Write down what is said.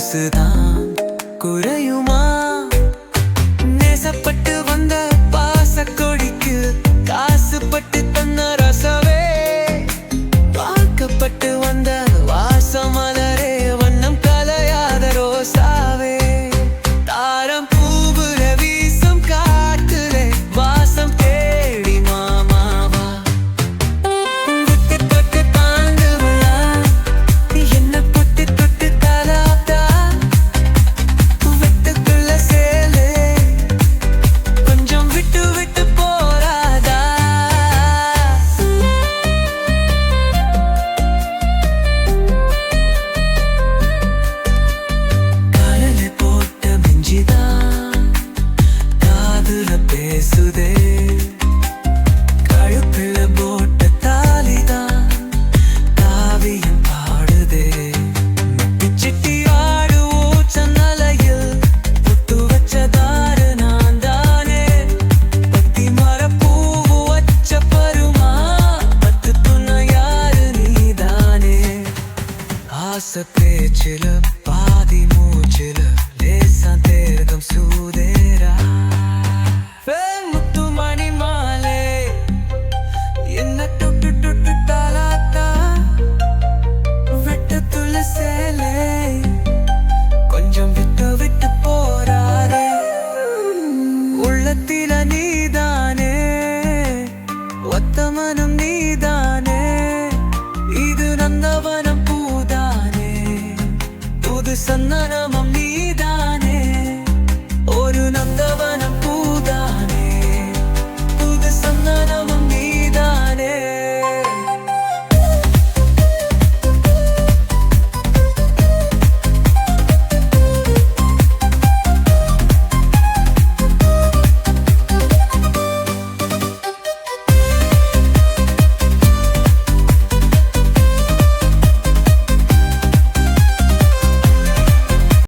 சொகுசுதான் குறையுமா? நேசப்பட்டு வந்த பாசக்கொடிக்கு காசுப்பட்டு தந்த ரசவே, பார்க்கப்பட்டு வந்த வாசமலரே, வண்ணம் கலையாத ரோசாவே, தாரம் பூவுல வீசும் காற்றுலே வாசம் தேடி மாமாவா. தொட்டு தொட்டு தாண்டுவா, என்ன பொட்டு தொட்டு தாலாட்டா, வெட்டுக்குள்ள சேலே கொஞ்சம் விட்டு விட்டு போராதா. காலனை போட்ட மிஞ்சிதான் காதுல பேசுதே, கழுத்துல போட்ட தாலிதான் காவியம் பாடுதே. சிட்டி ஆடு ஊச்சநலையில் புட்டு வச்சதாரு நான் தானே, பத்தி மரப்பூவு வச்ச பருமா, பத்து துணை யாரு நீதானே. ஆசை பேச்சில பாதி மூச்சில லேசா தேர்கம் சூதேரா. முத்து மணி மாலே என்ன தொட்டு தொட்டு தாலாட்டா, வெட்டத்துல சேலே கொஞ்சம் விட்டு விட்டு போராரே. உள்ளத்தில நீதானே, ஒத்த மனம் நீதானே, இது நந்தவனம் பூதானே, புது சந்தனமும் நீ